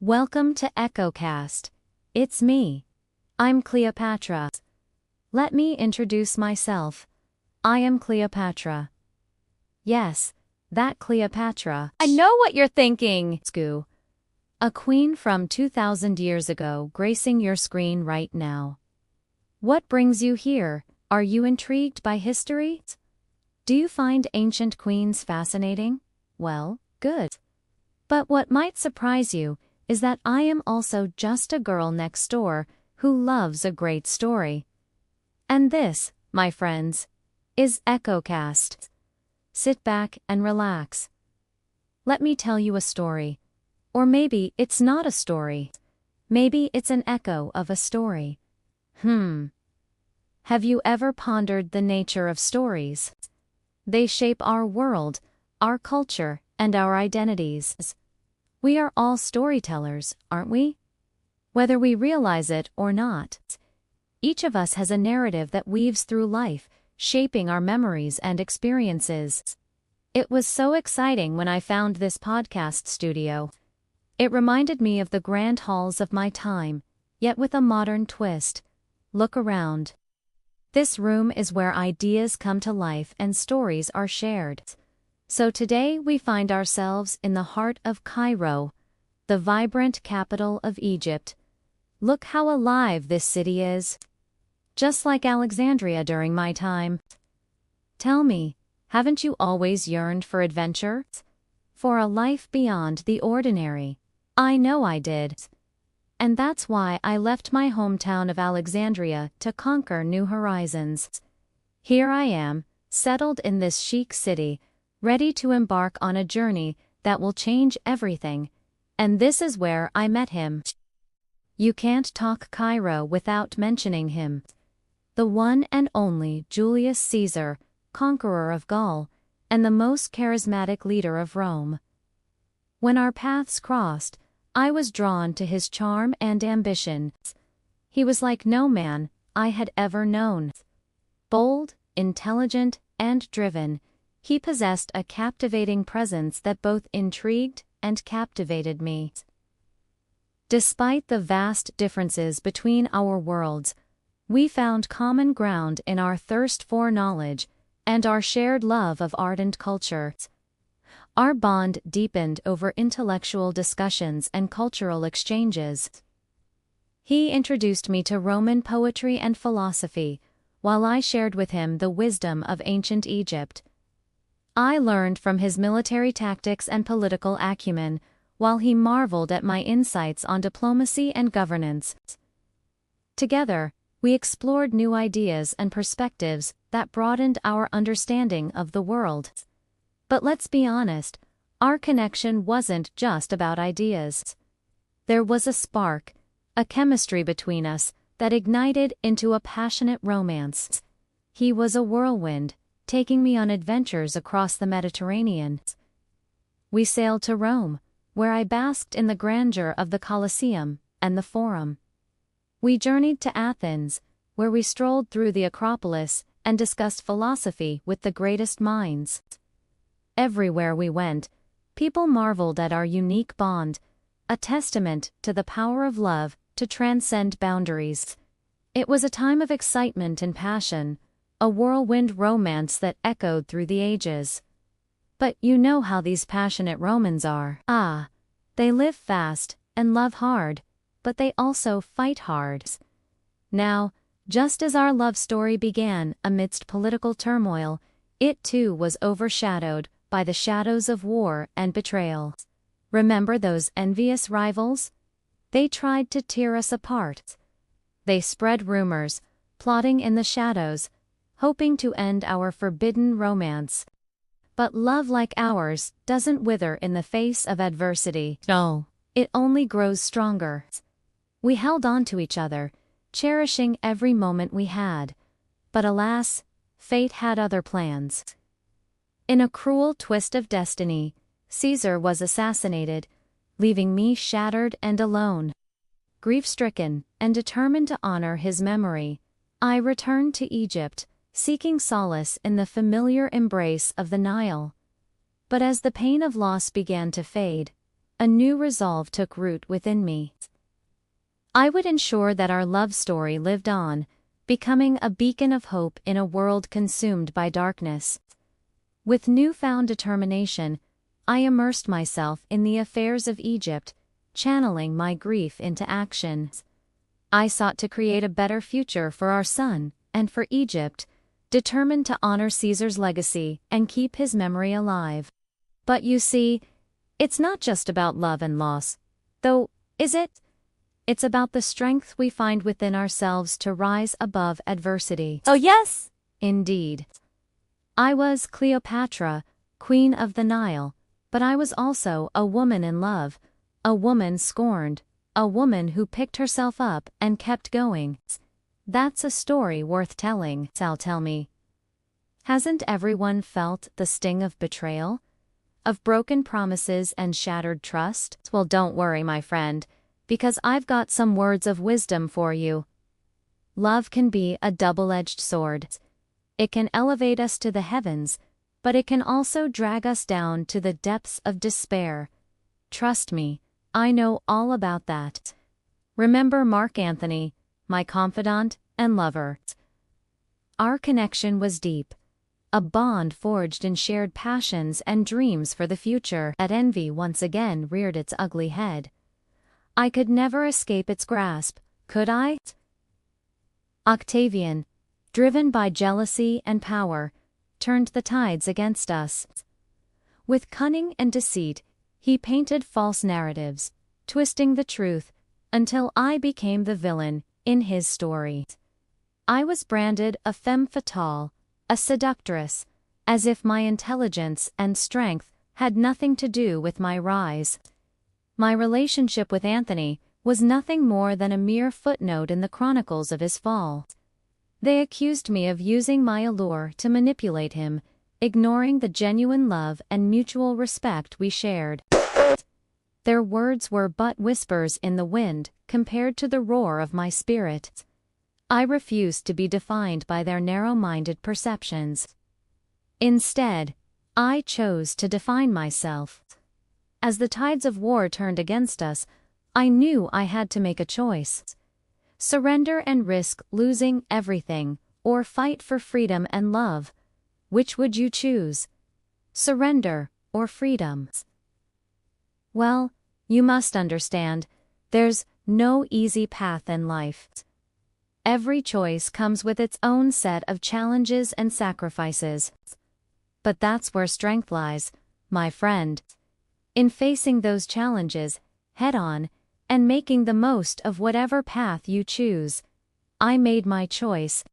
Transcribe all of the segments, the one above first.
Welcome to EchoCast. It's me. I'm Cleopatra. Let me introduce myself. I am Cleopatra. Yes, that Cleopatra. I know what you're thinking. Scoo. A queen from 2,000 years ago gracing your screen right now. What brings you here? Are you intrigued by history? Do you find ancient queens fascinating? Well, good. But what might surprise you is that I am also just a girl next door who loves a great story. And this, my friends, is EchoCast. Sit back and relax. Let me tell you a story. Or maybe it's not a story. Maybe it's an echo of a story. Have you ever pondered the nature of stories? They shape our world, our culture, and our identities. We are all storytellers, aren't we? Whether we realize it or not. Each of us has a narrative that weaves through life, shaping our memories and experiences. It was so exciting when I found this podcast studio. It reminded me of the grand halls of my time, yet with a modern twist. Look around. This room is where ideas come to life and stories are shared. So today we find ourselves in the heart of Cairo, the vibrant capital of Egypt. Look how alive this city is. Just like Alexandria during my time. Tell me, haven't you always yearned for adventure? For a life beyond the ordinary? I know I did. And that's why I left my hometown of Alexandria to conquer new horizons. Here I am, settled in this chic city, ready to embark on a journey that will change everything. And this is where I met him. You can't talk Cairo without mentioning him. The one and only Julius Caesar, conqueror of Gaul, and the most charismatic leader of Rome. When our paths crossed, I was drawn to his charm and ambition. He was like no man I had ever known. Bold, intelligent, and driven, he possessed a captivating presence that both intrigued and captivated me. Despite the vast differences between our worlds, we found common ground in our thirst for knowledge and our shared love of art and culture. Our bond deepened over intellectual discussions and cultural exchanges. He introduced me to Roman poetry and philosophy, while I shared with him the wisdom of ancient Egypt. I learned from his military tactics and political acumen, while he marveled at my insights on diplomacy and governance. Together, we explored new ideas and perspectives that broadened our understanding of the world. But let's be honest, our connection wasn't just about ideas. There was a spark, a chemistry between us that ignited into a passionate romance. He was a whirlwind, taking me on adventures across the Mediterranean. We sailed to Rome, where I basked in the grandeur of the Colosseum and the Forum. We journeyed to Athens, where we strolled through the Acropolis and discussed philosophy with the greatest minds. Everywhere we went, people marveled at our unique bond, a testament to the power of love to transcend boundaries. It was a time of excitement and passion, a whirlwind romance that echoed through the ages. But you know how these passionate Romans are. They live fast and love hard, but they also fight hard. Now, just as our love story began amidst political turmoil, it too was overshadowed by the shadows of war and betrayal. Remember those envious rivals? They tried to tear us apart. They spread rumors, plotting in the shadows, hoping to end our forbidden romance. But love like ours doesn't wither in the face of adversity. No. It only grows stronger. We held on to each other, cherishing every moment we had. But alas, fate had other plans. In a cruel twist of destiny, Caesar was assassinated, leaving me shattered and alone. Grief-stricken and determined to honor his memory, I returned to Egypt, seeking solace in the familiar embrace of the Nile. But as the pain of loss began to fade, a new resolve took root within me. I would ensure that our love story lived on, becoming a beacon of hope in a world consumed by darkness. With newfound determination, I immersed myself in the affairs of Egypt, channeling my grief into action. I sought to create a better future for our son and for Egypt, determined to honor Caesar's legacy and keep his memory alive. But you see, it's not just about love and loss, though, is it? It's about the strength we find within ourselves to rise above adversity. Oh yes! Indeed. I was Cleopatra, Queen of the Nile, but I was also a woman in love, a woman scorned, a woman who picked herself up and kept going. That's a story worth telling, Sal, tell me. Hasn't everyone felt the sting of betrayal? Of broken promises and shattered trust? Well, don't worry, my friend, because I've got some words of wisdom for you. Love can be a double-edged sword. It can elevate us to the heavens, but it can also drag us down to the depths of despair. Trust me, I know all about that. Remember Mark Antony, my confidant and lover. Our connection was deep, a bond forged in shared passions and dreams for the future. That envy once again reared its ugly head. I could never escape its grasp, could I? Octavian, driven by jealousy and power, turned the tides against us. With cunning and deceit, he painted false narratives, twisting the truth, until I became the villain in his story. I was branded a femme fatale, a seductress, as if my intelligence and strength had nothing to do with my rise. My relationship with Antony was nothing more than a mere footnote in the chronicles of his fall. They accused me of using my allure to manipulate him, ignoring the genuine love and mutual respect we shared. Their words were but whispers in the wind compared to the roar of my spirit. I refused to be defined by their narrow-minded perceptions. Instead, I chose to define myself. As the tides of war turned against us, I knew I had to make a choice. Surrender and risk losing everything, or fight for freedom and love. Which would you choose? Surrender or freedom? Well, you must understand, there's no easy path in life. Every choice comes with its own set of challenges and sacrifices. But that's where strength lies, my friend. In facing those challenges, head-on, and making the most of whatever path you choose. I made my choice.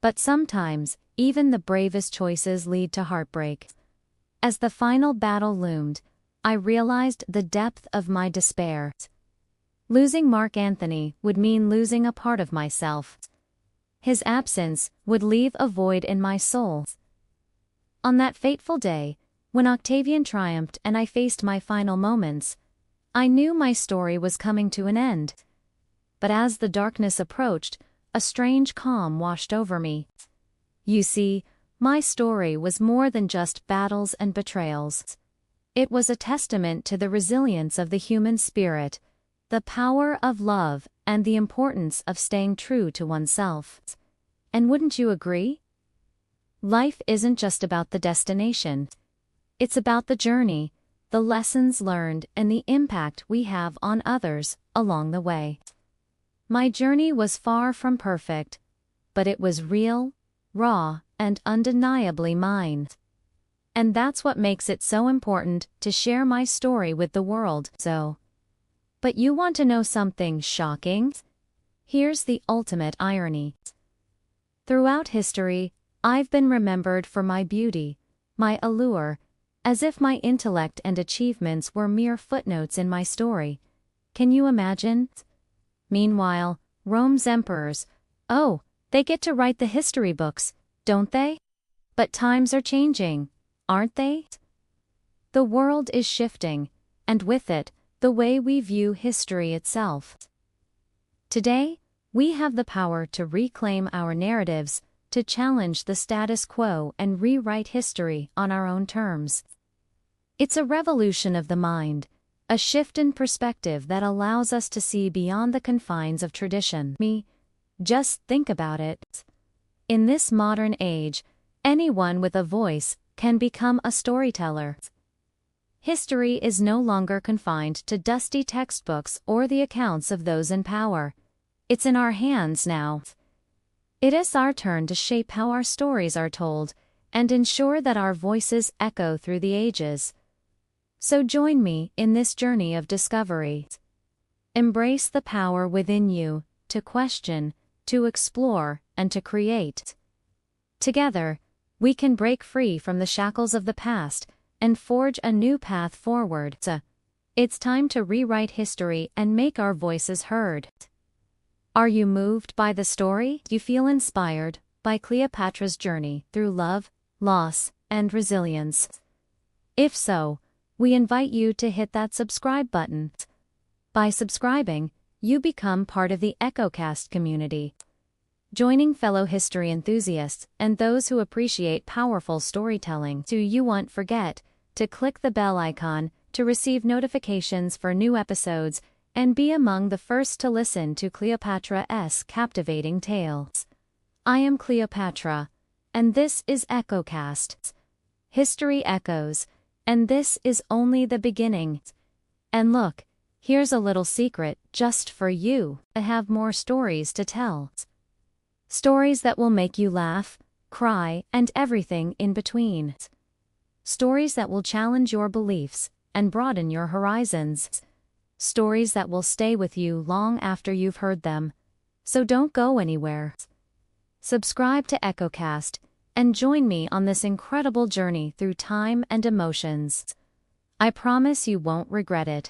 But sometimes, even the bravest choices lead to heartbreak. As the final battle loomed, I realized the depth of my despair. Losing Mark Antony would mean losing a part of myself. His absence would leave a void in my soul. On that fateful day, when Octavian triumphed and I faced my final moments, I knew my story was coming to an end. But as the darkness approached, a strange calm washed over me. You see, my story was more than just battles and betrayals. It was a testament to the resilience of the human spirit, the power of love, and the importance of staying true to oneself. And wouldn't you agree? Life isn't just about the destination. It's about the journey, the lessons learned, and the impact we have on others along the way. My journey was far from perfect, but it was real, raw, and undeniably mine. And that's what makes it so important to share my story with the world. But you want to know something shocking? Here's the ultimate irony. Throughout history, I've been remembered for my beauty, my allure, as if my intellect and achievements were mere footnotes in my story. Can you imagine? Meanwhile, Rome's emperors, they get to write the history books, don't they? But times are changing, aren't they? The world is shifting, and with it, the way we view history itself. Today, we have the power to reclaim our narratives, to challenge the status quo and rewrite history on our own terms. It's a revolution of the mind, a shift in perspective that allows us to see beyond the confines of tradition. Just think about it. In this modern age, anyone with a voice can become a storyteller. History is no longer confined to dusty textbooks or the accounts of those in power. It's in our hands now. It is our turn to shape how our stories are told and ensure that our voices echo through the ages. So join me in this journey of discovery. Embrace the power within you to question, to explore, and to create. Together, we can break free from the shackles of the past and forge a new path forward. It's time to rewrite history and make our voices heard. Are you moved by the story? Do you feel inspired by Cleopatra's journey through love, loss, and resilience? If so, we invite you to hit that subscribe button. By subscribing, you become part of the EchoCast community, joining fellow history enthusiasts and those who appreciate powerful storytelling. You won't forget to click the bell icon to receive notifications for new episodes and be among the first to listen to Cleopatra's captivating tales. I am Cleopatra, and this is EchoCast. History echoes, and this is only the beginning. And look, here's a little secret just for you. I have more stories to tell. Stories that will make you laugh, cry, and everything in between. Stories that will challenge your beliefs and broaden your horizons. Stories that will stay with you long after you've heard them. So don't go anywhere. Subscribe to EchoCast and join me on this incredible journey through time and emotions. I promise you won't regret it.